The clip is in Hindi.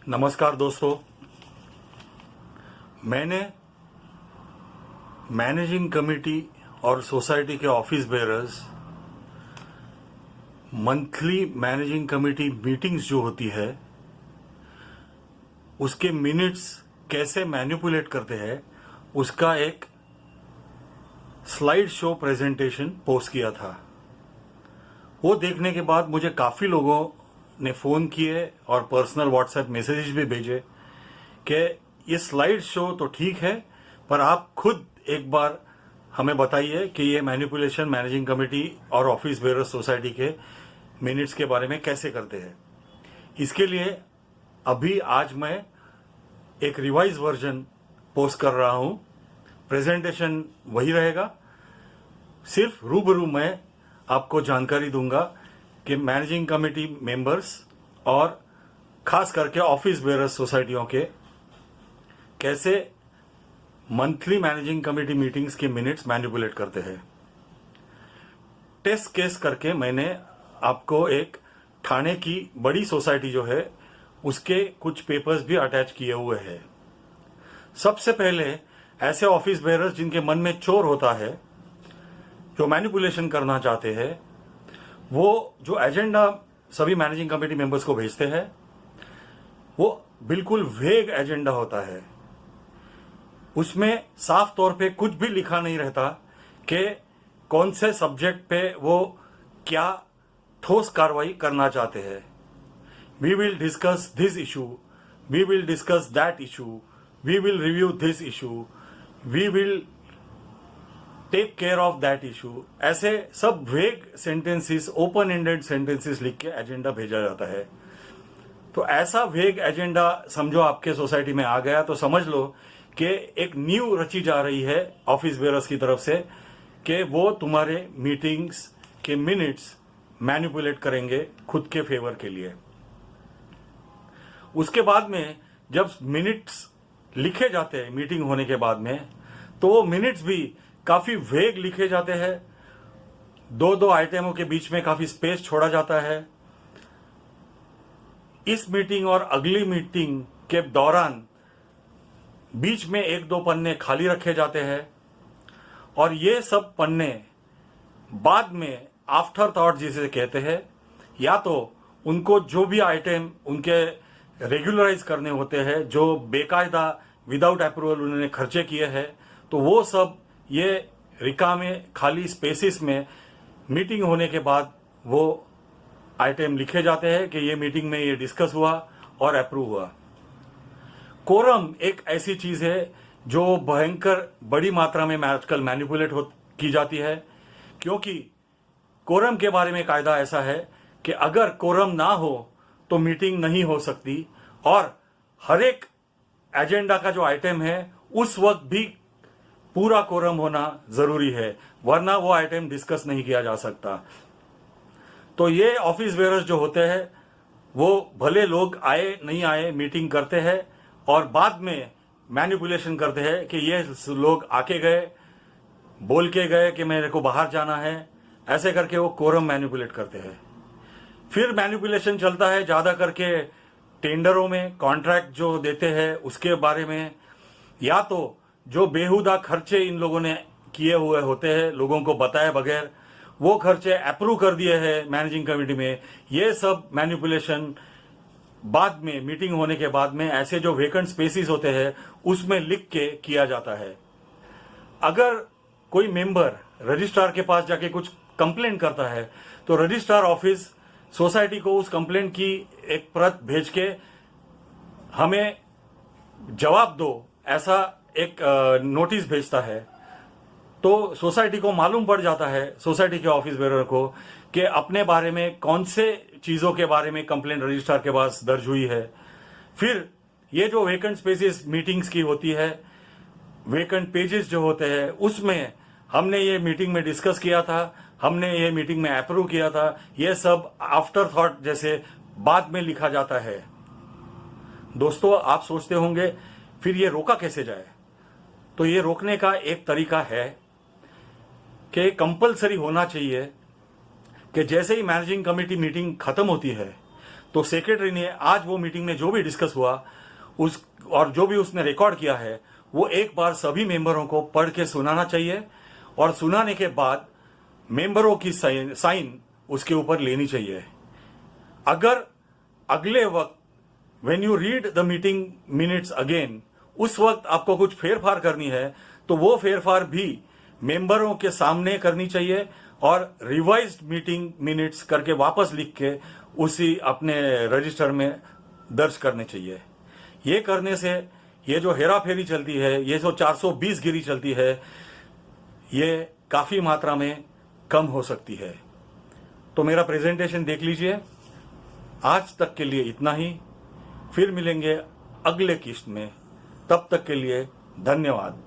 नमस्कार दोस्तों। मैंने मैनेजिंग कमेटी और सोसाइटी के office bearers monthly managing committee meetings जो होती है उसके मिनट्स कैसे मैनिपुलेट करते हैं उसका एक स्लाइड शो प्रेजेंटेशन पोस्ट किया था। वो देखने के बाद मुझे काफ़ी लोगों ने फ़ोन किए और पर्सनल व्हाट्सएप मैसेजेस भी भेजे कि ये स्लाइड शो तो ठीक है, पर आप खुद एक बार हमें बताइए कि ये मैनिपुलेशन मैनेजिंग कमेटी और ऑफिस बेयरर्स सोसाइटी के मिनट्स के बारे में कैसे करते हैं। इसके लिए अभी आज मैं एक रिवाइज वर्जन पोस्ट कर रहा हूं। प्रेजेंटेशन वही रहेगा, सिर्फ रूबरू मैं आपको जानकारी दूंगा कि मैनेजिंग कमेटी मेंबर्स और खास करके ऑफिस बेयरर्स सोसाइटियों के कैसे मंथली मैनेजिंग कमेटी मीटिंग्स के मिनट्स मैनिपुलेट करते हैं। टेस्ट केस करके मैंने आपको एक ठाणे की बड़ी सोसाइटी जो है उसके कुछ पेपर्स भी अटैच किए हुए हैं। सबसे पहले ऐसे ऑफिस बेयरर्स जिनके मन में चोर होता है, जो मैनिपुलेशन करना चाहते हैं, वो जो एजेंडा सभी मैनेजिंग कमेटी मेंबर्स को भेजते हैं वो बिल्कुल वेग एजेंडा होता है। उसमें साफ तौर पे कुछ भी लिखा नहीं रहता कि कौन से सब्जेक्ट पे वो क्या ठोस कार्रवाई करना चाहते हैं। We will discuss this issue, we will discuss that issue, we will review this issue, we will take care of that issue, ऐसे सब वेग सेंटेंसेस, ओपन एंडेड सेंटेंसेस लिख के एजेंडा भेजा जाता है। तो ऐसा वेग एजेंडा समझो आपके सोसाइटी में आ गया तो समझ लो कि एक नींव रची जा रही है ऑफिस बेयरर्स की तरफ से कि वो तुम्हारे मीटिंग्स के मिनट्स मैनिपुलेट करेंगे खुद के फेवर के लिए। उसके बाद में जब मिनट्स लिखे जाते हैं मीटिंग होने के बाद में, तो वो मिनट्स भी काफी वेग लिखे जाते हैं। दो आइटमों के बीच में काफी स्पेस छोड़ा जाता है। इस मीटिंग और अगली मीटिंग के दौरान बीच में एक दो पन्ने खाली रखे जाते हैं और ये सब पन्ने बाद में आफ्टर थॉट जिसे कहते हैं, या तो उनको जो भी आइटम उनके रेगुलराइज करने होते हैं, जो बेकायदा विदाउट अप्रूवल उन्होंने खर्चे किए हैं, तो वो सब ये रिकामे खाली स्पेसिस में मीटिंग होने के बाद वो आइटम लिखे जाते हैं कि ये मीटिंग में ये डिस्कस हुआ और अप्रूव हुआ। कोरम एक ऐसी चीज है जो भयंकर बड़ी मात्रा में आजकल मैनिपुलेट की जाती है, क्योंकि कोरम के बारे में कायदा ऐसा है कि अगर कोरम ना हो तो मीटिंग नहीं हो सकती और हर एक एजेंडा का जो आइटम है उस वक्त भी पूरा कोरम होना जरूरी है, वरना वो आइटम डिस्कस नहीं किया जा सकता। तो ये ऑफिस बेयरर्स जो होते हैं वो भले लोग आए नहीं आए मीटिंग करते हैं और बाद में मैनिपुलेशन करते हैं कि ये लोग आके गए, बोल के गए कि मेरे को बाहर जाना है, ऐसे करके वो कोरम मैनिपुलेट करते हैं। फिर मैनिपुलेशन चलता है ज्यादा करके टेंडरों में, कॉन्ट्रैक्ट जो देते हैं उसके बारे में, या तो जो बेहुदा खर्चे इन लोगों ने किए हुए होते हैं लोगों को बताए बगैर, वो खर्चे अप्रूव कर दिए हैं मैनेजिंग कमेटी में। ये सब मैनिपुलेशन बाद में मीटिंग होने के बाद में ऐसे जो वेकेंट स्पेसिस होते हैं उसमें लिख के किया जाता है। अगर कोई मेंबर रजिस्ट्रार के पास जाके कुछ कंप्लेंट करता है तो रजिस्ट्रार ऑफिस सोसाइटी को उस कंप्लेंट की एक प्रत भेज के हमें जवाब दो ऐसा एक नोटिस भेजता है। तो सोसाइटी को मालूम पड़ जाता है, सोसाइटी के ऑफिस बेयरर को, कि अपने बारे में कौन से चीजों के बारे में कंप्लेंट रजिस्ट्रार के पास दर्ज हुई है। फिर ये जो वेकेंट स्पेसिस मीटिंग्स की होती है, वेकेंट पेजेस जो होते हैं, उसमें हमने ये मीटिंग में डिस्कस किया था, हमने ये मीटिंग में अप्रूव किया था, ये सब आफ्टर थॉट जैसे बाद में लिखा जाता है। दोस्तों, आप सोचते होंगे फिर ये रोका कैसे जाए? तो ये रोकने का एक तरीका है कि कंपलसरी होना चाहिए कि जैसे ही मैनेजिंग कमेटी मीटिंग खत्म होती है तो सेक्रेटरी ने आज वो मीटिंग में जो भी डिस्कस हुआ उस और जो भी उसने रिकॉर्ड किया है वो एक बार सभी मेंबरों को पढ़ के सुनाना चाहिए और सुनाने के बाद मेंबरों की साइन उसके ऊपर लेनी चाहिए। अगर अगले वक्त when you read the meeting minutes again उस वक्त आपको कुछ फेरफार करनी है तो वो फेरफार भी मेंबरों के सामने करनी चाहिए और रिवाइज्ड मीटिंग मिनट्स करके वापस लिख के उसी अपने रजिस्टर में दर्ज करने चाहिए। ये करने से ये जो हेरा फेरी चलती है, ये जो 420 गिरी चलती है, ये काफी मात्रा में कम हो सकती है। तो मेरा प्रेजेंटेशन देख लीजिए। आज तक के लिए इतना ही, फिर मिलेंगे अगले किस्त में। तब तक के लिए धन्यवाद।